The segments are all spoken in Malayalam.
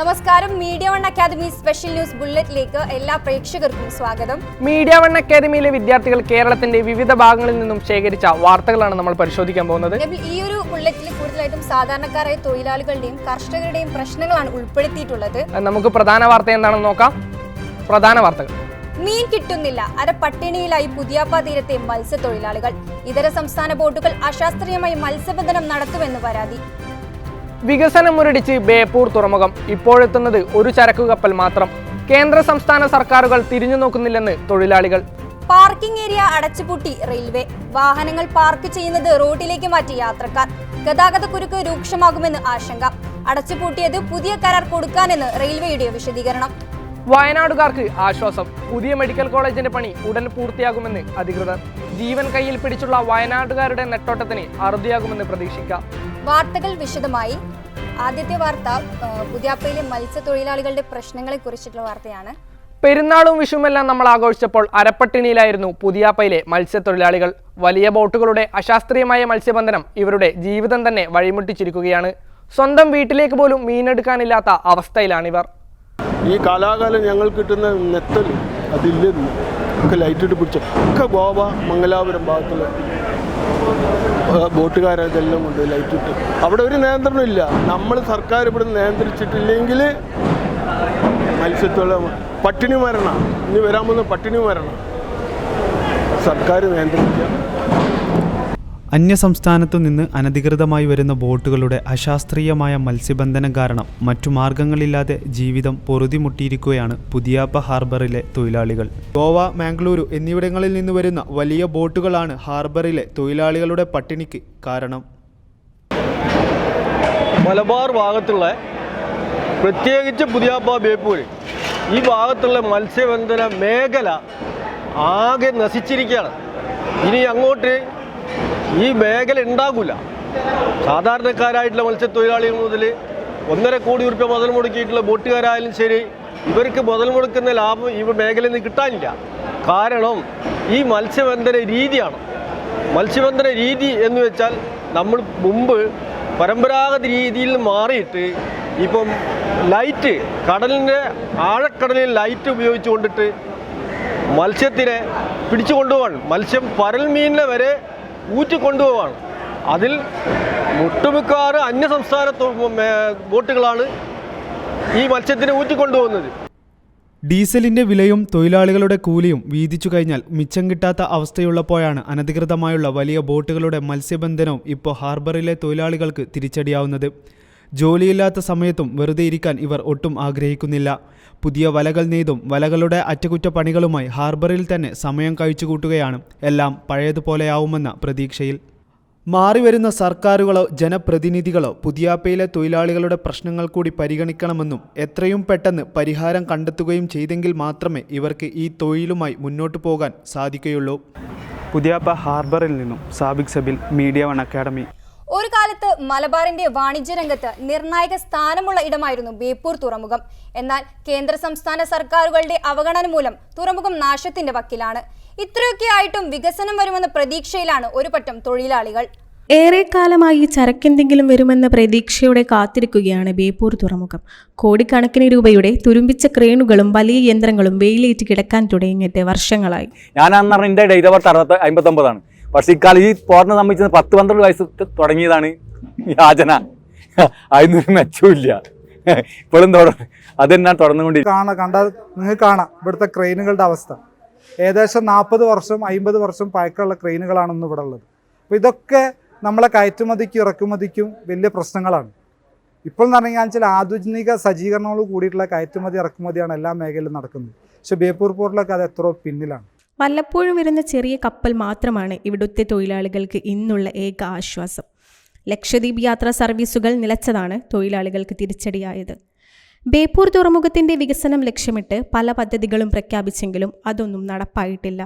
നമസ്കാരം. Media one academy special news ബുള്ളറ്റിലേക്ക് എല്ലാ പ്രേക്ഷകർക്കും സ്വാഗതം. മീഡിയ വൺ അക്കാദമിയിലെ വിദ്യാർത്ഥികൾ കേരളത്തിന്റെ വിവിധ ഭാഗങ്ങളിൽ നിന്നും ശേഖരിച്ച വാർത്തകളാണ് നമ്മൾ പരിശോധിക്കാൻ പോകുന്നത്. ഈ ഒരു ബുള്ളറ്റിൽ കൂടുതലായിട്ടും സാധാരണക്കാരായ തൊഴിലാളികളുടെയും കർഷകരുടെയും പ്രശ്നങ്ങളാണ് ഉൾപ്പെടുത്തിയിട്ടുള്ളത്. നമുക്ക് പ്രധാന വാർത്ത എന്താണെന്ന് നോക്കാം. പ്രധാന വാർത്തകൾ: മീൻ കിട്ടുന്നില്ല, അരപട്ടിണിയിലായി പുതിയാപ്പ തീരത്തെ മത്സ്യത്തൊഴിലാളികൾ. ഇതര സംസ്ഥാന ബോട്ടുകൾ അശാസ്ത്രീയമായി മത്സ്യബന്ധനം നടത്തുമെന്ന് പരാതി. വികസനം മുരടിച്ച് ബേപ്പൂർ തുറമുഖം. ഇപ്പോഴെത്തുന്നത് ഒരു ചരക്കു കപ്പൽ മാത്രം. കേന്ദ്ര സംസ്ഥാന സർക്കാരുകൾ തിരിഞ്ഞു നോക്കുന്നില്ലെന്ന് തൊഴിലാളികൾ. പാർക്കിംഗ് ഏരിയ അടച്ചുപൂട്ടി റെയിൽവേ. വാഹനങ്ങൾ പാർക്ക് ചെയ്യുന്നത് റോഡിലേക്ക് മാറ്റി യാത്രക്കാർ. ഗതാഗത കുരുക്ക് രൂക്ഷമാകുമെന്ന് ആശങ്ക. അടച്ചുപൂട്ടിയത് പുതിയ കരാർ കൊടുക്കാനെന്ന് റെയിൽവേയുടെ വിശദീകരണം. വയനാടുകാർക്ക് ആശ്വാസം. പുതിയ മെഡിക്കൽ കോളേജിന്റെ പണി ഉടൻ പൂർത്തിയാകുമെന്ന് അധികൃതർ. ജീവൻ കയ്യിൽ പിടിച്ചുള്ള വയനാട്ടുകാരുടെ നെട്ടോട്ടത്തിന് അറുതിയാകുമെന്ന് പ്രതീക്ഷിക്കാം. വാർത്തകൾ വിശദമായി. ആദ്യത്തെ വാർത്ത പുതിയാപ്പയിലെ മത്സ്യത്തൊഴിലാളികളുടെ പ്രശ്നങ്ങളെ കുറിച്ചിട്ടുള്ള വാർത്തയാണ്. പെരുന്നാളും വിഷുമെല്ലാം നമ്മൾ ആഘോഷിച്ചപ്പോൾ അരപ്പട്ടിണിയിലായിരുന്നു പുതിയാപ്പയിലെ മത്സ്യത്തൊഴിലാളികൾ. വലിയ ബോട്ടുകളുടെ അശാസ്ത്രീയമായ മത്സ്യബന്ധനം ഇവരുടെ ജീവിതം തന്നെ വഴിമുട്ടിച്ചിരിക്കുകയാണ്. സ്വന്തം വീട്ടിലേക്ക് പോലും മീനെടുക്കാനില്ലാത്ത അവസ്ഥയിലാണിവർ. ഈ കാലാകാലം ഞങ്ങൾ കിട്ടുന്ന നെത്തൽ അതില്ലെന്ന് ഒക്കെ ലൈറ്റിട്ട് പിടിച്ച ഒക്കെ ഗോവ മംഗലാപുരം ഭാഗത്തുള്ള ബോട്ടുകാരതെല്ലാം കൊണ്ട് ലൈറ്റിട്ട് അവിടെ ഒരു നിയന്ത്രണം ഇല്ല. നമ്മൾ സർക്കാർ ഇവിടെ നിയന്ത്രിച്ചിട്ടില്ലെങ്കിൽ മത്സ്യത്തൊഴിലാളി പട്ടിണി മരണം, ഇനി വരാൻ പോകുന്ന പട്ടിണി മരണം സർക്കാർ നിയന്ത്രിക്കുക. അന്യസംസ്ഥാനത്തു നിന്ന് അനധികൃതമായി വരുന്ന ബോട്ടുകളുടെ അശാസ്ത്രീയമായ മത്സ്യബന്ധനം കാരണം മറ്റു മാർഗങ്ങളില്ലാതെ ജീവിതം പൊറുതിമുട്ടിയിരിക്കുകയാണ് പുതിയാപ്പ ഹാർബറിലെ തൊഴിലാളികൾ. ഗോവ, മാംഗ്ലൂരു എന്നിവിടങ്ങളിൽ നിന്ന് വരുന്ന വലിയ ബോട്ടുകളാണ് ഹാർബറിലെ തൊഴിലാളികളുടെ പട്ടിണിക്ക് കാരണം. മലബാർ ഭാഗത്തുള്ള പ്രത്യേകിച്ച് പുതിയാപ്പ, ബേപ്പൂർ ഈ ഭാഗത്തുള്ള മത്സ്യബന്ധന മേഖല ആകെ നശിച്ചിരിക്കുകയാണ്. ഇനി അങ്ങോട്ട് ഈ മേഖല ഉണ്ടാകില്ല. സാധാരണക്കാരായിട്ടുള്ള മത്സ്യത്തൊഴിലാളികൾ മുതൽ 1.5 കോടി രൂപ മുതൽ മുടക്കിയിട്ടുള്ള ബോട്ടുകാരായാലും ശരി, ഇവർക്ക് മുതൽ മുടക്കുന്ന ലാഭം ഈ മേഖലയിൽ നിന്ന് കിട്ടാനില്ല. കാരണം ഈ മത്സ്യബന്ധന രീതിയാണ്. മത്സ്യബന്ധന രീതി എന്ന് വെച്ചാൽ നമ്മൾ മുമ്പ് പരമ്പരാഗത രീതിയിൽ മാറിയിട്ട് ഇപ്പം ലൈറ്റ്, കടലിൻ്റെ ആഴക്കടലിൽ ലൈറ്റ് ഉപയോഗിച്ച് കൊണ്ടിട്ട് മത്സ്യത്തിനെ പിടിച്ചു കൊണ്ടുപോകാൻ, മത്സ്യം പരൽ മീനിനെ വരെ ഊറ്റിക്കൊണ്ടുപോവാണ്. അതിൽ ഒട്ടുമിക്കാറ് അന്യസംസ്ഥാന ബോട്ടുകളാണ് ഈ മത്സ്യത്തിനെ ഊറ്റിക്കൊണ്ടുപോകുന്നത്. ഡീസലിന്റെ വിലയും തൊഴിലാളികളുടെ കൂലിയും വീതിച്ചു കഴിഞ്ഞാൽ മിച്ചം കിട്ടാത്ത അവസ്ഥയുള്ളപ്പോഴാണ് അനധികൃതമായുള്ള വലിയ ബോട്ടുകളുടെ മത്സ്യബന്ധനവും ഇപ്പോൾ ഹാർബറിലെ തൊഴിലാളികൾക്ക് തിരിച്ചടിയാവുന്നത്. ജോലിയില്ലാത്ത സമയത്തും വെറുതെ ഇരിക്കാൻ ഇവർ ഒട്ടും ആഗ്രഹിക്കുന്നില്ല. പുതിയ വലകൾ നെയ്തും വലകളുടെ അറ്റകുറ്റപ്പണികളുമായി ഹാർബറിൽ തന്നെ സമയം കഴിച്ചുകൂട്ടുകയാണ്. എല്ലാം പഴയതുപോലെയാവുമെന്ന പ്രതീക്ഷയിൽ. മാറിവരുന്ന സർക്കാരുകളോ ജനപ്രതിനിധികളോ പുതിയാപ്പയിലെ തൊഴിലാളികളുടെ പ്രശ്നങ്ങൾ കൂടി പരിഗണിക്കണമെന്നും എത്രയും പെട്ടെന്ന് പരിഹാരം കണ്ടെത്തുകയും ചെയ്തെങ്കിൽ മാത്രമേ ഇവർക്ക് ഈ തൊഴിലുമായി മുന്നോട്ടു പോകാൻ സാധിക്കുകയുള്ളൂ. പുതിയാപ്പ ഹാർബറിൽ നിന്നും Sabik Sabil, media one academy. ഒരു കാലത്ത് മലബാറിന്റെ വാണിജ്യ രംഗത്ത് നിർണായക സ്ഥാനമുള്ള ഇടമായിരുന്നു ബേപ്പൂർ തുറമുഖം. എന്നാൽ കേന്ദ്ര സംസ്ഥാന സർക്കാരുകളുടെ അവഗണന മൂലം തുറമുഖം നാശത്തിന്റെ വക്കിലാണ്. ഇത്രയൊക്കെ ആയിട്ടും വികസനം വരുമെന്ന പ്രതീക്ഷയിലാണ് ഒരു പറ്റം തൊഴിലാളികൾ. ഏറെക്കാലമായി ചരക്കെന്തെങ്കിലും വരുമെന്ന പ്രതീക്ഷയോടെ കാത്തിരിക്കുകയാണ് ബേപ്പൂർ തുറമുഖം. കോടിക്കണക്കിന് രൂപയുടെ തുരുമ്പിച്ച ക്രെയിനുകളും വലിയ യന്ത്രങ്ങളും വെയിലേറ്റ് കിടക്കാൻ തുടങ്ങിയിട്ട് വർഷങ്ങളായി. ഞാൻ അന്ന് പറഞ്ഞ എൻ്റെ ഡേറ്റ് ഓഫ് ബർത്ത് 59. പക്ഷേ ഇക്കാലം ഈ പോറിനെ സംബന്ധിച്ച് 10-12 വയസ്സ് തുടങ്ങിയതാണ് യാചന. അതിനൊരു മെച്ചമില്ല. ഇപ്പോഴും അതെന്നാ തുടർന്നുകൊണ്ടിരിക്കും. കണ്ടാൽ നിങ്ങൾക്ക് കാണാം ഇവിടുത്തെ ക്രെയിനുകളുടെ അവസ്ഥ. ഏകദേശം 40 വർഷം 50 വർഷം പഴക്കമുള്ള ക്രെയിനുകളാണ് ഇന്ന് ഇവിടെ ഉള്ളത്. അപ്പോൾ ഇതൊക്കെ നമ്മളെ കയറ്റുമതിക്കും ഇറക്കുമതിക്കും വലിയ പ്രശ്നങ്ങളാണ്. ഇപ്പോൾ എന്ന് പറഞ്ഞു കഴിഞ്ഞാൽ ആധുനിക സജ്ജീകരണങ്ങൾ കൂടിയിട്ടുള്ള കയറ്റുമതി ഇറക്കുമതിയാണ് എല്ലാ മേഖലയിലും നടക്കുന്നത്. പക്ഷേ ബേപ്പൂർ പോർട്ടിലൊക്കെ അത് എത്രയോ പിന്നിലാണ്. വല്ലപ്പോഴും വരുന്ന ചെറിയ കപ്പൽ മാത്രമാണ് ഇവിടുത്തെ തൊഴിലാളികൾക്ക് ഇന്നുള്ള ഏക ആശ്വാസം. ലക്ഷദ്വീപ് യാത്രാ സർവീസുകൾ നിലച്ചതാണ് തൊഴിലാളികൾക്ക് തിരിച്ചടിയായത്. ബേപ്പൂർ തുറമുഖത്തിന്റെ വികസനം ലക്ഷ്യമിട്ട് പല പദ്ധതികളും പ്രഖ്യാപിച്ചെങ്കിലും അതൊന്നും നടപ്പായിട്ടില്ല.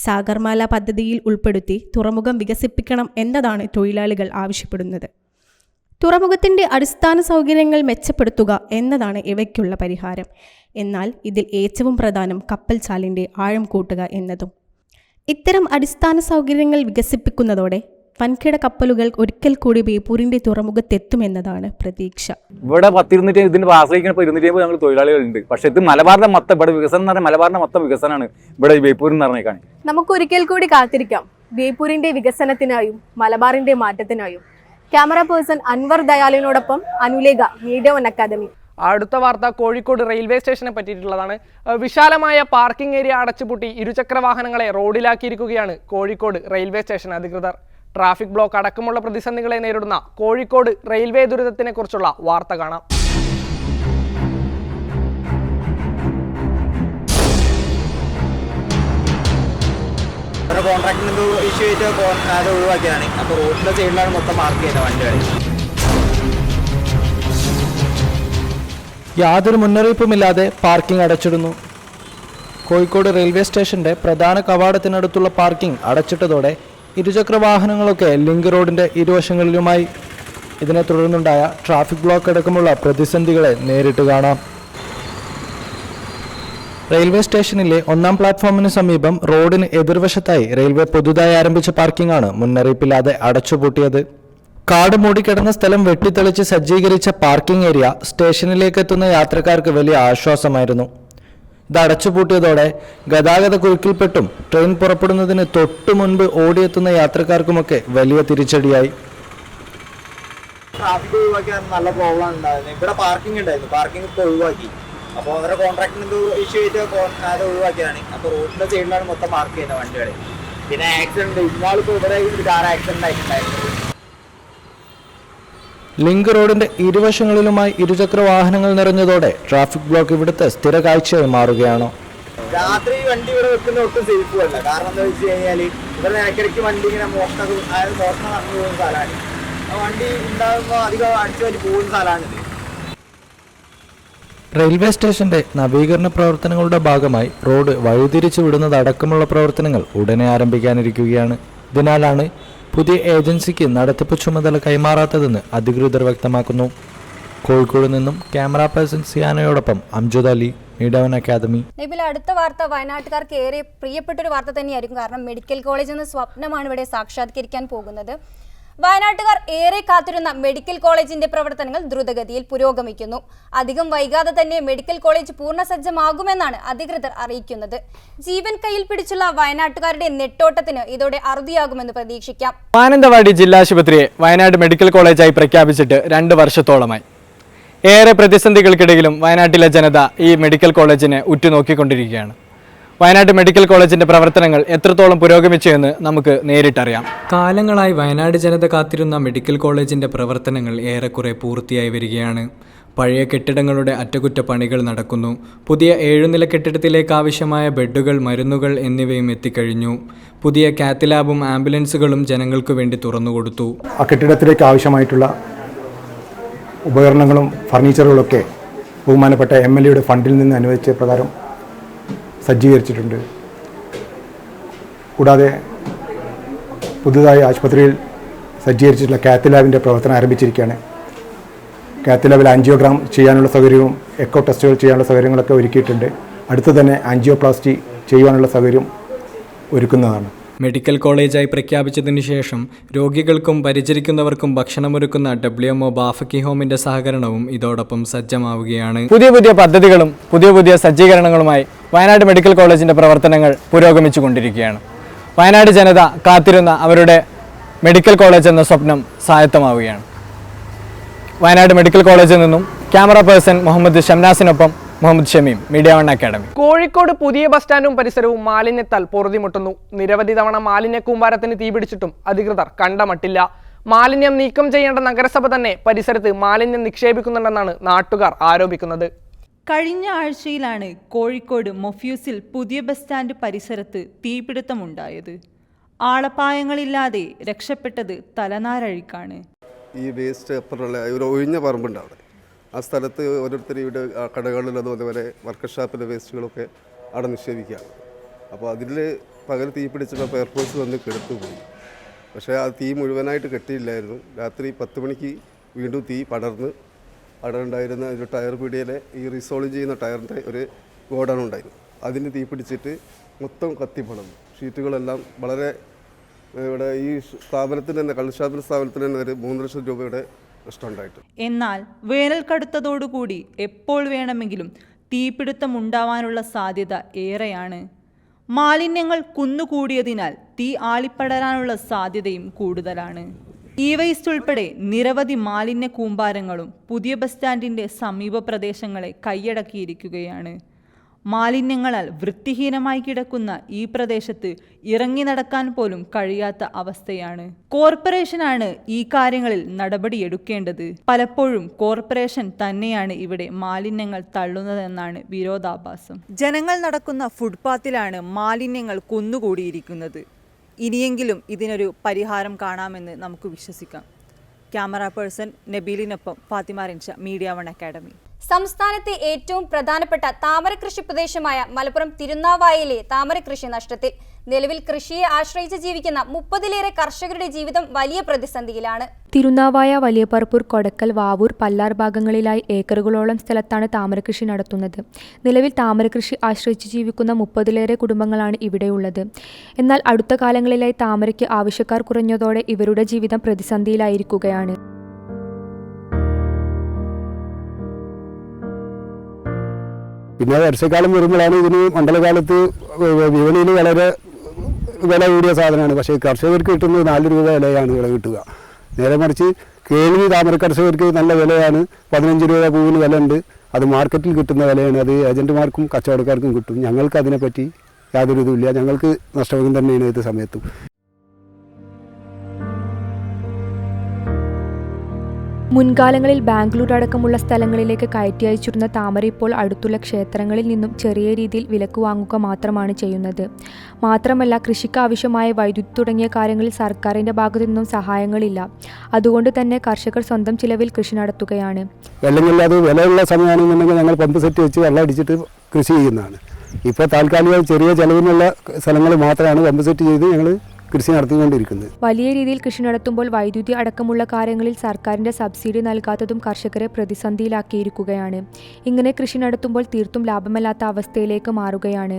സാഗർമാല പദ്ധതിയിൽ ഉൾപ്പെടുത്തി തുറമുഖം വികസിപ്പിക്കണം എന്നതാണ് തൊഴിലാളികൾ ആവശ്യപ്പെടുന്നത്. തുറമുഖത്തിന്റെ അടിസ്ഥാന സൗകര്യങ്ങൾ മെച്ചപ്പെടുത്തുക എന്നതാണ് ഇവയ്ക്കുള്ള പരിഹാരം. എന്നാൽ ഇതിൽ ഏറ്റവും പ്രധാനം കപ്പൽ ചാലിന്റെ ആഴം കൂട്ടുക എന്നതും. ഇത്തരം അടിസ്ഥാന സൗകര്യങ്ങൾ വികസിപ്പിക്കുന്നതോടെ വൻകിട കപ്പലുകൾ ഒരിക്കൽ കൂടി ബേപ്പൂരിന്റെ തുറമുഖത്തെത്തുമെന്നതാണ് പ്രതീക്ഷ. ഇവിടെ 10 ഇതിന്റെ ആശ്രയിക്കുന്ന 250 ഞങ്ങൾ തൊഴിലാളികളുണ്ട്. പക്ഷേ ഇത് മലബാറിന്റെ മൊത്തം ഇവിടെ വികസനം എന്ന് പറഞ്ഞാൽ മലബാറിന്റെ മൊത്തം വികസനമാണ് ഇവിടെ ഈ ബേപ്പൂരിൽ എന്ന് പറഞ്ഞേക്കാണ്. നമുക്ക് ഒരിക്കൽ കൂടി കാത്തിരിക്കാം ബേപ്പൂരിന്റെ വികസനത്തിനായും മലബാറിന്റെ മാറ്റത്തിനായും. ക്യാമറ പേഴ്സൺ അൻവർ ദയാലിനോടൊപ്പം അനുലേഖ, മീഡിയ വൺ അക്കാദമി. അടുത്ത വാർത്ത കോഴിക്കോട് റെയിൽവേ സ്റ്റേഷനെ പറ്റിയിട്ടുള്ളതാണ്. വിശാലമായ പാർക്കിംഗ് ഏരിയ അടച്ചുപൂട്ടി ഇരുചക്ര വാഹനങ്ങളെ റോഡിലാക്കിയിരിക്കുകയാണ് കോഴിക്കോട് റെയിൽവേ സ്റ്റേഷൻ അധികൃതർ. ട്രാഫിക് ബ്ലോക്ക് അടക്കമുള്ള പ്രതിസന്ധികളെ നേരിടുന്ന കോഴിക്കോട് റെയിൽവേ ദുരിതത്തിനെ കുറിച്ചുള്ള വാർത്ത കാണാം. കോൺട്രാക്ടിന് ഇഷ്യൂ ആയിട്ട് അത് ഒഴിവാക്കിയതാണ്. അപ്പോൾ റോഡിൻ്റെ സൈഡിലാണ് മൊത്തം മാർക്ക് ചെയ്യുന്നത് വണ്ടികൾ. യാതൊരു മുന്നറിയിപ്പുമില്ലാതെ പാർക്കിംഗ് അടച്ചിടുന്നു. കോഴിക്കോട് റെയിൽവേ സ്റ്റേഷന്റെ പ്രധാന കവാടത്തിനടുത്തുള്ള പാർക്കിംഗ് അടച്ചിട്ടതോടെ ഇരുചക്ര വാഹനങ്ങളൊക്കെ ലിങ്ക് റോഡിന്റെ ഇരുവശങ്ങളിലുമായി. ഇതിനെ തുടർന്നുണ്ടായ ട്രാഫിക് ബ്ലോക്ക് അടക്കമുള്ള പ്രതിസന്ധികളെ നേരിട്ട് കാണാം. റെയിൽവേ സ്റ്റേഷനിലെ 1-ാം പ്ലാറ്റ്ഫോമിന് സമീപം റോഡിന് എതിർവശത്തായി റെയിൽവേ പുതുതായി ആരംഭിച്ച പാർക്കിംഗ് ആണ് മുന്നറിയിപ്പില്ലാതെ അടച്ചുപൂട്ടിയത്. കാട് മൂടിക്കിടന്ന സ്ഥലം വെട്ടിത്തെളിച്ച് സജ്ജീകരിച്ച പാർക്കിംഗ് ഏരിയ സ്റ്റേഷനിലേക്ക് എത്തുന്ന യാത്രക്കാർക്ക് വലിയ ആശ്വാസമായിരുന്നു. ഇത് അടച്ചുപൂട്ടിയതോടെ ഗതാഗത കുരുക്കിൽപ്പെട്ടും ട്രെയിൻ പുറപ്പെടുന്നതിന് തൊട്ടു മുൻപ് ഓടിയെത്തുന്ന യാത്രക്കാർക്കുമൊക്കെ വലിയ തിരിച്ചടിയായി. ട്രാഫിക് ഒഴിവാക്കിയാൽ നല്ല പ്രോബ്ലം ഉണ്ടായിരുന്നു. ഇവിടെ പാർക്കിംഗ് ഉണ്ടായിരുന്നു, പാർക്കിംഗ് ഇപ്പോൾ ഒഴിവാക്കി. അപ്പോൾ അവരുടെ കോൺട്രാക്ടിന് ഇഷ്യൂ ആയിട്ട് അത് ഒഴിവാക്കിയതാണ്. അപ്പോൾ റോഡിൻ്റെ സൈഡിലാണ് മൊത്തം മാർക്ക് ചെയ്യുന്നത് വണ്ടികൾ. പിന്നെ ആക്സിഡൻറ്റ് ഇന്നാളിപ്പോൾ ഇവിടെ ഒരു കാർ ആക്സിഡൻ്റ് ആയിട്ടുണ്ടായിരുന്നു. ലിങ്ക് റോഡിന്റെ ഇരുവശങ്ങളിലുമായി ഇരുചക്ര വാഹനങ്ങൾ നിറഞ്ഞതോടെ ട്രാഫിക് ബ്ലോക്ക് ഇവിടുത്തെ സ്ഥിര കാഴ്ചയായി മാറുകയാണ്. രാത്രി വണ്ടി ഇവിടെ വെക്കുന്ന ഒട്ടും സേഫും അല്ല. കാരണം എന്താ വെച്ച് കഴിഞ്ഞാൽ ഇവിടെ ഇടയ്ക്കിടയ്ക്ക് വണ്ടി ഇങ്ങനെ മോഷണം നടന്നു പോകുന്ന സ്ഥലമാണ്. ആ വണ്ടി ഉണ്ടാകുമ്പോൾ അധികം അടിച്ചു വണ്ടി പോകുന്ന സ്ഥലമാണിത്. റെയിൽവേ സ്റ്റേഷന്റെ നവീകരണ പ്രവർത്തനങ്ങളുടെ ഭാഗമായി റോഡ് വഴിതിരിച്ചു വിടുന്നതടക്കമുള്ള പ്രവർത്തനങ്ങൾ ഉടനെ ആരംഭിക്കാനിരിക്കുകയാണ്. ഇതിനാലാണ് പുതിയ ഏജൻസിക്ക് നടത്തിപ്പ് ചുമതല കൈമാറാത്തതെന്ന് അധികൃതർ വ്യക്തമാക്കുന്നു. കോഴിക്കോട് നിന്നും ക്യാമറ പേഴ്സൺ സിയാനയോടൊപ്പം Amjad Ali, media one academy. Nibil, അടുത്ത വാർത്ത വയനാട്ടുകാർക്ക് ഏറെ പ്രിയപ്പെട്ടൊരു വാർത്ത തന്നെയായിരിക്കും. കാരണം മെഡിക്കൽ കോളേജ് എന്ന സ്വപ്നമാണ് ഇവിടെ സാക്ഷാത്കരിക്കാൻ പോകുന്നത്. വയനാട്ടുകാർ ഏറെ കാത്തിരുന്ന മെഡിക്കൽ കോളേജിന്റെ പ്രവർത്തനങ്ങൾ ദ്രുതഗതിയിൽ പുരോഗമിക്കുന്നു. അധികം വൈകാതെ തന്നെ മെഡിക്കൽ കോളേജ് പൂർണ്ണസജ്ജമാകുമെന്നാണ് അധികൃതർ അറിയിക്കുന്നത്. ജീവൻ കയ്യിൽ പിടിച്ചുള്ള വയനാട്ടുകാരുടെ നെട്ടോട്ടത്തിന് ഇതോടെ അറുതിയാകുമെന്ന് പ്രതീക്ഷിക്കാം. മാനന്തവാടി ജില്ലാശുപത്രിയെ വയനാട് മെഡിക്കൽ കോളേജായി പ്രഖ്യാപിച്ചിട്ട് 2 വർഷത്തോളമായി. ഏറെ പ്രതിസന്ധികൾക്കിടയിലും വയനാട്ടിലെ ജനത ഈ മെഡിക്കൽ കോളേജിനെ ഉറ്റുനോക്കിക്കൊണ്ടിരിക്കുകയാണ്. വയനാട് മെഡിക്കൽ കോളേജിന്റെ പ്രവർത്തനങ്ങൾ എത്രത്തോളം പുരോഗമിച്ചു എന്ന് നമുക്ക് നേരിട്ടറിയാം. കാലങ്ങളായി വയനാട് ജനത കാത്തിരുന്ന മെഡിക്കൽ കോളേജിന്റെ പ്രവർത്തനങ്ങൾ ഏറെക്കുറെ പൂർത്തിയായി വരികയാണ്. പഴയ കെട്ടിടങ്ങളുടെ അറ്റകുറ്റപ്പണികൾ നടക്കുന്നു. പുതിയ 7 നില കെട്ടിടത്തിലേക്ക് ആവശ്യമായ ബെഡുകൾ, മരുന്നുകൾ എന്നിവയും എത്തിക്കഴിഞ്ഞു. പുതിയ കാത്ത് ലാബും ആംബുലൻസുകളും ജനങ്ങൾക്ക് വേണ്ടി തുറന്നുകൊടുത്തു. ആ കെട്ടിടത്തിലേക്ക് ആവശ്യമായിട്ടുള്ള ഉപകരണങ്ങളും ഫർണിച്ചറുകളൊക്കെ ബഹുമാനപ്പെട്ട MLAയുടെ ഫണ്ടിൽ നിന്ന് അനുവദിച്ച പ്രകാരം സജ്ജീകരിച്ചിട്ടുണ്ട്. കൂടാതെ പുതുതായി ആശുപത്രിയിൽ സജ്ജീകരിച്ചിട്ടുള്ള കാത്ത് ലാബിൻ്റെ പ്രവർത്തനം ആരംഭിച്ചിരിക്കുകയാണ്. കാത്ത് ലാബിൽ ആൻജിയോഗ്രാം ചെയ്യാനുള്ള സൗകര്യവും എക്കോ ടെസ്റ്റുകൾ ചെയ്യാനുള്ള സൗകര്യങ്ങളൊക്കെ ഒരുക്കിയിട്ടുണ്ട്. അടുത്ത് തന്നെ ആൻജിയോപ്ലാസ്റ്റി ചെയ്യുവാനുള്ള സൗകര്യം ഒരുക്കുന്നതാണ്. മെഡിക്കൽ കോളേജായി പ്രഖ്യാപിച്ചതിനു ശേഷം രോഗികൾക്കും പരിചരിക്കുന്നവർക്കും ഭക്ഷണമൊരുക്കുന്ന WMO ബാഫക്കി ഹോമിന്റെ സഹകരണവും ഇതോടൊപ്പം സജ്ജമാവുകയാണ്. പുതിയ പദ്ധതികളും പുതിയ സജ്ജീകരണങ്ങളുമായി വയനാട് മെഡിക്കൽ കോളേജിന്റെ പ്രവർത്തനങ്ങൾ പുരോഗമിച്ചു കൊണ്ടിരിക്കുകയാണ്. വയനാട് ജനത കാത്തിരുന്ന അവരുടെ മെഡിക്കൽ കോളേജ് എന്ന സ്വപ്നം സായത്തമാവുകയാണ്. വയനാട് മെഡിക്കൽ കോളേജിൽ നിന്നും ക്യാമറ പേഴ്സൺ മുഹമ്മദ് ഷംനാസിനൊപ്പം Muhammad Shameem, media one academy. Kozhikode പുതിയ ബസ് സ്റ്റാൻഡും പരിസരവും മാലിന്യത്താൽ പൊറുതിമുട്ടുന്നു. നിരവധി തവണ മാലിന്യ കൂമ്പാരത്തിന് തീപിടിച്ചിട്ടും അധികൃതർ കണ്ടമട്ടില്ല. മാലിന്യം നീക്കം ചെയ്യേണ്ട നഗരസഭ തന്നെ പരിസരത്ത് മാലിന്യം നിക്ഷേപിക്കുന്നുണ്ടെന്നാണ് നാട്ടുകാർ ആരോപിക്കുന്നത്. കഴിഞ്ഞ ആഴ്ചയിലാണ് കോഴിക്കോട് മൊഫ്യൂസിൽ പുതിയ ബസ് സ്റ്റാൻഡ് പരിസരത്ത് തീപിടുത്തമുണ്ടായത്. ആളപായങ്ങളില്ലാതെ രക്ഷപ്പെട്ടത് തലനാരഴിക്കാണ്. ഈ വേസ്റ്റ് അപ്പുറമുള്ള ഒരു ഒഴിഞ്ഞ പറമ്പുണ്ട് അവിടെ. ആ സ്ഥലത്ത് ഓരോരുത്തർ ഇവിടെ കടകളിലും അതുപോലെ വർക്ക്ഷോപ്പിലെ വേസ്റ്റുകളൊക്കെ അവിടെ നിക്ഷേപിക്കുകയാണ്. അപ്പോൾ അതിൽ പകൽ തീ പിടിച്ചപ്പോൾ ഫയർഫോഴ്സ് വന്ന് കെടുത്തുപോയി. പക്ഷേ ആ തീ മുഴുവനായിട്ട് കെട്ടിയില്ലായിരുന്നു. രാത്രി 10 മണിക്ക് വീണ്ടും തീ പടർന്ന് അവിടെ ഉണ്ടായിരുന്ന ഒരു ടയർ പീടികയിലെ ഈ റീസോൾവ് ചെയ്യുന്ന ടയറിൻ്റെ ഒരു ഗോഡൗൺ ഉണ്ടായിരുന്നു. അതിന് തീ പിടിച്ചിട്ട് മൊത്തം കത്തിപ്പണന്നു. ഷീറ്റുകളെല്ലാം വളരെ ഇവിടെ ഈ സ്ഥാപനത്തിന് തന്നെ കള്ളുഷാപ്പിൻ്റെ സ്ഥാപനത്തിന് തന്നെ ഒരു 3 ലക്ഷം രൂപയുടെ നഷ്ടമുണ്ടായിട്ട്. എന്നാൽ വേനൽ കടുത്തതോടുകൂടി എപ്പോൾ വേണമെങ്കിലും തീപിടുത്തമുണ്ടാവാനുള്ള സാധ്യത ഏറെയാണ്. മാലിന്യങ്ങൾ കുന്നുകൂടിയതിനാൽ തീ ആളിപ്പടരാനുള്ള സാധ്യതയും കൂടുതലാണ്. ഇ വേസ്റ്റ് ഉൾപ്പെടെ നിരവധി മാലിന്യ കൂമ്പാരങ്ങളും പുതിയ ബസ് സ്റ്റാൻഡിൻ്റെ സമീപ പ്രദേശങ്ങളെ കൈയടക്കിയിരിക്കുകയാണ്. മാലിന്യങ്ങളാൽ വൃത്തിഹീനമായി കിടക്കുന്ന ഈ പ്രദേശത്ത് ഇറങ്ങി നടക്കാൻ പോലും കഴിയാത്ത അവസ്ഥയാണ്. കോർപ്പറേഷനാണ് ഈ കാര്യങ്ങളിൽ നടപടിയെടുക്കേണ്ടത്. പലപ്പോഴും കോർപ്പറേഷൻ തന്നെയാണ് ഇവിടെ മാലിന്യങ്ങൾ തള്ളുന്നതെന്നാണ് വിരോധാഭാസം. ജനങ്ങൾ നടക്കുന്ന ഫുട്പാത്തിലാണ് മാലിന്യങ്ങൾ കുന്നുകൂടിയിരിക്കുന്നത്. ഇനിയെങ്കിലും ഇതിനൊരു പരിഹാരം കാണാമെന്ന് നമുക്ക് വിശ്വസിക്കാം. ക്യാമറ പേഴ്സൺ നബീലിനൊപ്പം ഫാത്തിമ റിൻഷ, മീഡിയ 1 അക്കാഡമി. സംസ്ഥാനത്തെ ഏറ്റവും പ്രധാനപ്പെട്ട താമര കൃഷി പ്രദേശമായ മലപ്പുറം തിരുനാവായയിലെ താമര കൃഷി നഷ്ടത്തിൽ. നിലവിൽ കൃഷിയെ ആശ്രയിച്ച് ജീവിക്കുന്ന 30-ലേറെ കർഷകരുടെ ജീവിതം വലിയ പ്രതിസന്ധിയിലാണ്. തിരുനാവായ, വലിയപറപ്പൂർ, കൊടക്കൽ, വാവൂർ, പല്ലാർ ഭാഗങ്ങളിലായി ഏക്കറുകളോളം സ്ഥലത്താണ് താമരകൃഷി നടത്തുന്നത്. നിലവിൽ താമരകൃഷി ആശ്രയിച്ച് ജീവിക്കുന്ന 30-ലേറെ കുടുംബങ്ങളാണ് ഇവിടെയുള്ളത്. എന്നാൽ അടുത്ത കാലങ്ങളിലായി താമരയ്ക്ക് ആവശ്യക്കാർ കുറഞ്ഞതോടെ ഇവരുടെ ജീവിതം പ്രതിസന്ധിയിലായിരിക്കുകയാണ്. പിന്നെ വർഷക്കാലം വരുമ്പോഴാണ് ഇതിന് മണ്ഡലകാലത്ത് വിപണിയിൽ വളരെ വില കൂടിയ സാധനമാണ്. പക്ഷേ കർഷകർക്ക് കിട്ടുന്നത് 4 രൂപ വിലയാണ് ഇവിടെ കിട്ടുക. നേരെ മറിച്ച് കേൾവി താമര കർഷകർക്ക് നല്ല വിലയാണ്. 15 രൂപ പൂവിന് വില ഉണ്ട്. അത് മാർക്കറ്റിൽ കിട്ടുന്ന വിലയാണ്. അത് ഏജന്റുമാർക്കും കച്ചവടക്കാർക്കും കിട്ടും. ഞങ്ങൾക്ക് അതിനെപ്പറ്റി യാതൊരു ഇതുമില്ല. ഞങ്ങൾക്ക് നഷ്ടം തന്നെയാണ് ഏത് സമയത്തും. മുൻകാലങ്ങളിൽ ബാംഗ്ലൂർ അടക്കമുള്ള സ്ഥലങ്ങളിലേക്ക് കയറ്റി അയച്ചിരുന്ന താമര ഇപ്പോൾ അടുത്തുള്ള ക്ഷേത്രങ്ങളിൽ നിന്നും ചെറിയ രീതിയിൽ വിലക്ക് വാങ്ങുക മാത്രമാണ് ചെയ്യുന്നത്. മാത്രമല്ല, കൃഷിക്ക് ആവശ്യമായ വൈദ്യുതി തുടങ്ങിയ കാര്യങ്ങളിൽ സർക്കാരിൻ്റെ ഭാഗത്തു നിന്നും സഹായങ്ങളില്ല. അതുകൊണ്ട് തന്നെ കർഷകർ സ്വന്തം ചിലവിൽ കൃഷി നടത്തുകയാണ്. വെള്ളമില്ലാതെ വിലയുള്ള സമയമാണെന്നുണ്ടെങ്കിൽ ഞങ്ങൾ പമ്പ് സെറ്റ് വെച്ച് വെള്ളം അടിച്ചിട്ട് കൃഷി ചെയ്യുന്നതാണ്. ഇപ്പോൾ താൽക്കാലികമായി ചെറിയ ചെലവിനുള്ള സ്ഥലങ്ങൾ മാത്രമാണ് പമ്പ് സെറ്റ് ചെയ്ത് ഞങ്ങൾ കൃഷി നടത്തിക്കൊണ്ടിരിക്കുന്നത്. വലിയ രീതിയിൽ കൃഷി നടത്തുമ്പോൾ വൈദ്യുതി അടക്കമുള്ള കാര്യങ്ങളിൽ സർക്കാരിൻ്റെ സബ്സിഡി നൽകാത്തതും കർഷകരെ പ്രതിസന്ധിയിലാക്കിയിരിക്കുകയാണ്. ഇങ്ങനെ കൃഷി നടത്തുമ്പോൾ തീർത്തും ലാഭമല്ലാത്ത അവസ്ഥയിലേക്ക് മാറുകയാണ്.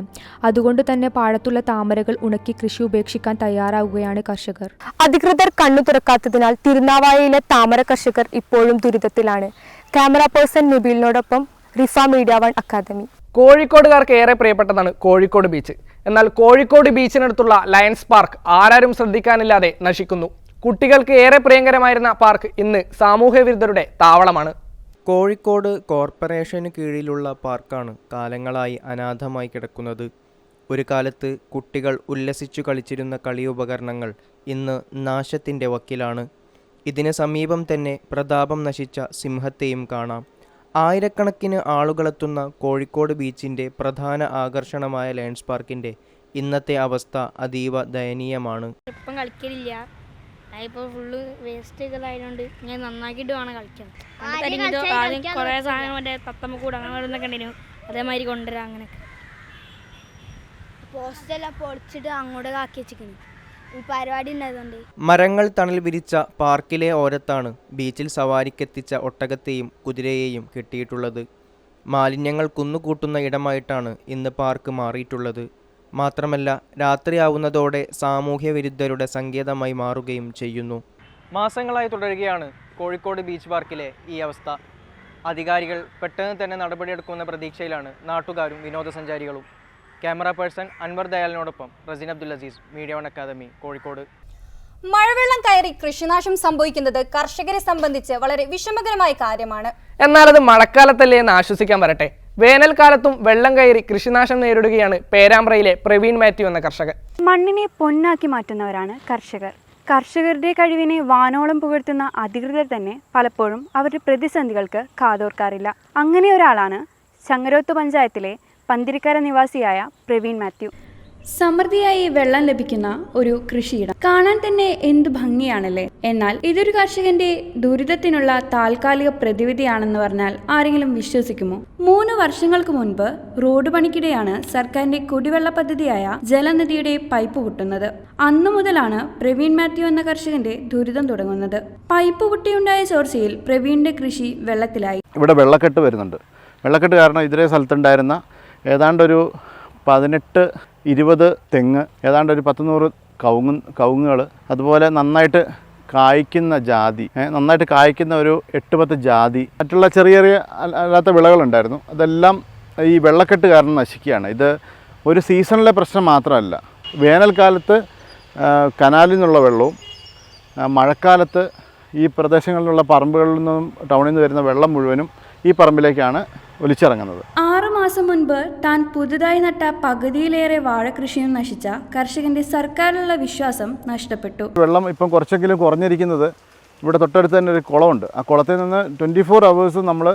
അതുകൊണ്ട് തന്നെ പാടത്തുള്ള താമരകൾ ഉണക്കി കൃഷി ഉപേക്ഷിക്കാൻ തയ്യാറാവുകയാണ് കർഷകർ. അധികൃതർ കണ്ണു തുറക്കാത്തതിനാൽ തിരുനാവായയിലെ താമര കർഷകർ ഇപ്പോഴും ദുരിതത്തിലാണ്. ക്യാമറ പേഴ്സൺ നബീലിനോടൊപ്പം റിഫ, മീഡിയ 1 അക്കാദമി. കോഴിക്കോടുകാർക്ക് ഏറെ പ്രിയപ്പെട്ടതാണ് കോഴിക്കോട് ബീച്ച്. എന്നാൽ കോഴിക്കോട് ബീച്ചിനടുത്തുള്ള ലയൺസ് പാർക്ക് ആരും ശ്രദ്ധിക്കാനില്ലാതെ നശിക്കുന്നു. കുട്ടികൾക്ക് ഏറെ പ്രിയങ്കരമായിരുന്ന പാർക്ക് ഇന്ന് സാമൂഹ്യ വിരുദ്ധരുടെ താവളമാണ്. കോഴിക്കോട് കോർപ്പറേഷന് കീഴിലുള്ള പാർക്കാണ് കാലങ്ങളായി അനാഥമായി കിടക്കുന്നത്. ഒരു കാലത്ത് കുട്ടികൾ ഉല്ലസിച്ചു കളിച്ചിരുന്ന കളിയുപകരണങ്ങൾ ഇന്ന് നാശത്തിൻ്റെ വക്കിലാണ്. ഇതിന് സമീപം തന്നെ പ്രതാപം നശിച്ച സിംഹത്തെയും കാണാം. ആയിരക്കണക്കിന് ആളുകളെത്തുന്ന കോഴിക്കോട് ബീച്ചിൻ്റെ പ്രധാന ആകർഷണമായ ലയൺസ് പാർക്കിൻ്റെ ഇന്നത്തെ അവസ്ഥ അതീവ ദയനീയമാണ്. ഇപ്പം കളിക്കലില്ല. ഇപ്പോൾ ഫുള്ള് വേസ്റ്റുകളായതുകൊണ്ട് ഞാൻ നന്നാക്കിയിട്ട് വേണം കളിക്കാൻ. ആദ്യം കുറേ സാധനം മറ്റേ തത്തമ്മ കൂടെ അങ്ങനെ വരുന്നൊക്കെ ഉണ്ടായിരുന്നു. അതേമാതിരി കൊണ്ടുവരാം. അങ്ങനെയൊക്കെ പോസ്റ്റെല്ലാം പൊളിച്ചിട്ട് അങ്ങോട്ട് ആക്കി വെച്ചിരിക്കുന്നു. ഈ പരിപാടി ഉണ്ടായതുകൊണ്ട് മരങ്ങൾ തണൽ വിരിച്ച പാർക്കിലെ ഓരത്താണ് ബീച്ചിൽ സവാരിക്കെത്തിച്ച ഒട്ടകത്തെയും കുതിരയെയും കെട്ടിയിട്ടുള്ളത്. മാലിന്യങ്ങൾ കുന്നുകൂട്ടുന്ന ഇടമായിട്ടാണ് ഇന്ന് പാർക്ക് മാറിയിട്ടുള്ളത്. മാത്രമല്ല, രാത്രിയാവുന്നതോടെ സാമൂഹ്യ വിരുദ്ധരുടെ സങ്കേതമായി മാറുകയും ചെയ്യുന്നു. മാസങ്ങളായി തുടരുകയാണ് കോഴിക്കോട് ബീച്ച് പാർക്കിലെ ഈ അവസ്ഥ. അധികാരികൾ പെട്ടെന്ന് തന്നെ നടപടിയെടുക്കുമെന്ന പ്രതീക്ഷയിലാണ് നാട്ടുകാരും വിനോദസഞ്ചാരികളും. ക്യാമറ പേഴ്സൺ അൻവർ ദയാലിനോടൊപ്പം റസീൻ അബ്ദുൽ അസീസ്, മീഡിയ 1 അക്കാദമി, കോഴിക്കോട്. മഴവെള്ളം കയറി കൃഷിനാശം സംഭവിക്കുന്നത് കർഷകരെ സംബന്ധിച്ച് വളരെ വിഷമകരമായ കാര്യമാണ്. എന്നാൽ അത് മഴക്കാലത്തല്ലേ എന്ന് ആശ്വസിക്കാൻ വരട്ടെ. വേനൽക്കാലത്തും വെള്ളം കയറി കൃഷിനാശം നേരിടുകയാണ് പേരാമ്പ്രയിലെ പ്രവീൺ മാത്യു എന്ന കർഷകൻ. മണ്ണിനെ പൊന്നാക്കി മാറ്റുന്നവരാണ് കർഷകർ. കർഷകരുടെ കഴിവിനെ വാനോളം പുകഴ്ത്തുന്ന അധികൃതർ തന്നെ പലപ്പോഴും അവരുടെ പ്രതിസന്ധികൾക്ക് കാതോർക്കാറില്ല. അങ്ങനെ ഒരാളാണ് ചങ്ങരോത്ത് പഞ്ചായത്തിലെ പന്തിരിക്കര നിവാസിയായ പ്രവീൺ മാത്യു. സമൃദ്ധിയായി വെള്ളം ലഭിക്കുന്ന ഒരു കൃഷിയിടം കാണാൻ തന്നെ എന്തു ഭംഗിയാണല്ലേ. എന്നാൽ ഇതൊരു കർഷകന്റെ ദുരിതത്തിനുള്ള താൽക്കാലിക പ്രതിവിധിയാണെന്ന് പറഞ്ഞാൽ ആരെങ്കിലും വിശ്വസിക്കുമോ? 3 വർഷങ്ങൾക്ക് മുൻപ് റോഡ് പണിക്കിടെയാണ് സർക്കാരിന്റെ കുടിവെള്ള പദ്ധതിയായ ജലനിധിയുടെ പൈപ്പ് പൊട്ടുന്നത്. അന്നു മുതലാണ് പ്രവീൺ മാത്യു എന്ന കർഷകന്റെ ദുരിതം തുടങ്ങുന്നത്. പൈപ്പ് പൊട്ടിയുണ്ടായ ചോർച്ചയിൽ പ്രവീണിന്റെ കൃഷി വെള്ളത്തിലായി. ഇവിടെ വെള്ളക്കെട്ട് വരുന്നുണ്ട്. വെള്ളക്കെട്ട് കാരണം ഇതേ സ്ഥലത്തുണ്ടായിരുന്ന ഏതാണ്ടൊരു 18-20 തെങ്ങ്, ഏതാണ്ട് ഒരു 10-100 കവുങ്ങുകൾ, അതുപോലെ നന്നായിട്ട് കായ്ക്കുന്ന ജാതി, നന്നായിട്ട് കായ്ക്കുന്ന ഒരു 8-10 ജാതി, മറ്റുള്ള ചെറിയ ചെറിയ അല്ലാത്ത വിളകളുണ്ടായിരുന്നു. അതെല്ലാം ഈ വെള്ളക്കെട്ട് കാരണം നശിക്കുകയാണ്. ഇത് ഒരു സീസണിലെ പ്രശ്നം മാത്രമല്ല. വേനൽക്കാലത്ത് കനാലിൽ നിന്നുള്ള വെള്ളവും മഴക്കാലത്ത് ഈ പ്രദേശങ്ങളിലുള്ള പറമ്പുകളിൽ നിന്നും ടൗണിൽ നിന്ന് വരുന്ന വെള്ളം മുഴുവനും ഈ പറമ്പിലേക്കാണ് ഒലിച്ചിറങ്ങുന്നത്. 6 മാസം മുൻപ് താൻ പുതുതായി നട്ട പകുതിയിലേറെ വാഴകൃഷിയും നശിച്ച കർഷകന്റെ സർക്കാരിലുള്ള വിശ്വാസം നഷ്ടപ്പെട്ടു. വെള്ളം ഇപ്പം കുറച്ചെങ്കിലും കുറഞ്ഞിരിക്കുന്നത് ഇവിടെ തൊട്ടടുത്ത് തന്നെ ഒരു കുളമുണ്ട്. ആ കുളത്തിൽ നിന്ന് 24 hours നമ്മൾ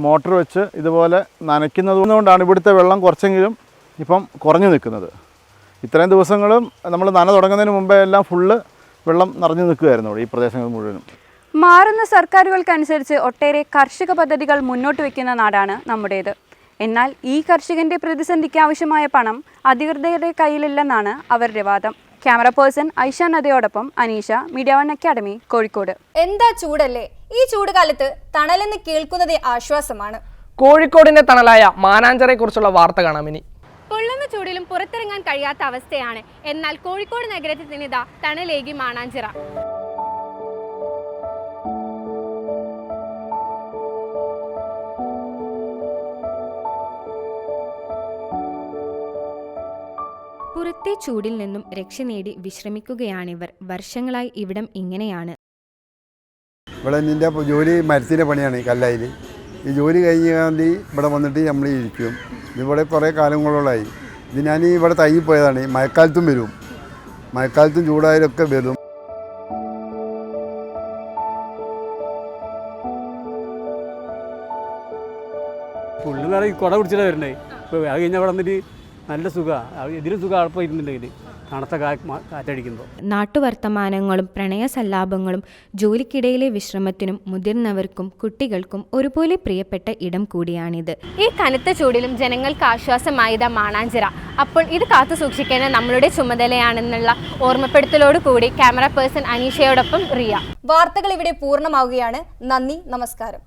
മോട്ടർ വെച്ച് ഇതുപോലെ നനയ്ക്കുന്നതുകൊണ്ടാണ് ഇവിടുത്തെ വെള്ളം കുറച്ചെങ്കിലും ഇപ്പം കുറഞ്ഞു നിൽക്കുന്നത്. ഇത്രയും ദിവസങ്ങളും നമ്മൾ നന തുടങ്ങുന്നതിന് മുമ്പേ എല്ലാം ഫുള്ള് വെള്ളം നിറഞ്ഞു നിൽക്കുകയായിരുന്നു ഇവിടെ ഈ പ്രദേശങ്ങൾ മുഴുവനും. മാറുന്ന സർക്കാരുകൾക്കനുസരിച്ച് ഒട്ടേറെ കാർഷിക പദ്ധതികൾ മുന്നോട്ട് വയ്ക്കുന്ന നാടാണ് നമ്മുടേത്. എന്നാൽ ഈ കർഷകന്റെ പ്രതിസന്ധിക്ക് ആവശ്യമായ പണം അധികൃതരുടെ കയ്യിലില്ലെന്നാണ് അവരുടെ വാദം. ക്യാമറ പേഴ്സൺ ഐഷ നദയോടൊപ്പം Aneesha, media one academy, Kozhikode. എന്താ ചൂടല്ലേ! ഈ ചൂടുകാലത്ത് തണലെന്ന് കേൾക്കുന്നതേ ആശ്വാസമാണ്. കോഴിക്കോടിന്റെ തണലായ മാനാഞ്ചിറയെ കുറിച്ചുള്ള വാർത്ത കാണാം ഇനി. പൊള്ളുന്ന ചൂടിലും പുറത്തിറങ്ങാൻ കഴിയാത്ത അവസ്ഥയാണ്. എന്നാൽ കോഴിക്കോട് നഗരത്തിൽ തന്നെ ഇതാ തണലേകി മാനാഞ്ചിറ. പുറത്തെ ചൂടിൽ നിന്നും രക്ഷ നേടി വിശ്രമിക്കുകയാണിവർ. വർഷങ്ങളായി ഇവിടം ഇങ്ങനെയാണ്. ഇവിടെ എൻ്റെ ജോലി മരത്തിൻ്റെ പണിയാണ്, കല്ലായിൽ. ഈ ജോലി കഴിഞ്ഞാൽ ഇവിടെ വന്നിട്ട് നമ്മൾ ഇരിക്കും. ഇവിടെ കുറേ കാലങ്ങളോളായി ഇത് ഞാൻ ഇവിടെ തങ്ങിപ്പോയതാണ്. മഴക്കാലത്തും വരും, മഴക്കാലത്തും ചൂടായാലൊക്കെ വരും. പുള്ളി വേറെ കുട പിടിച്ചിട്ടാണ് വരുന്നത്. ഇപ്പോൾ അത് കഴിഞ്ഞാൽ അവിടെ വന്നിട്ട് നല്ല സുഖമാണ്. ഇതിലും സുഖം അവിടെ പോയിട്ടുണ്ടെങ്കിൽ തണുത്ത കാറ്റടിക്കുമ്പോൾ. നാട്ടുവർത്തമാനങ്ങളും പ്രണയസല്ലാപങ്ങളും ജോലിക്കിടയിലെ വിശ്രമത്തിനും മുതിർന്നവർക്കും കുട്ടികൾക്കും ഒരുപോലെ പ്രിയപ്പെട്ട ഇടം കൂടിയാണിത്. ഈ കനത്ത ചൂടിലും ജനങ്ങൾക്ക് ആശ്വാസമായത് മാനാഞ്ചിറ. അപ്പോൾ ഇത് കാത്തു സൂക്ഷിക്കേണ്ട നമ്മളുടെ ചുമതലയാണെന്നുള്ള ഓർമ്മപ്പെടുത്തലോട് കൂടി ക്യാമറ പേഴ്സൺ അനീഷയോടൊപ്പം റിയ. വാർത്തകൾ ഇവിടെ പൂർണ്ണമാവുകയാണ്. നന്ദി, നമസ്കാരം.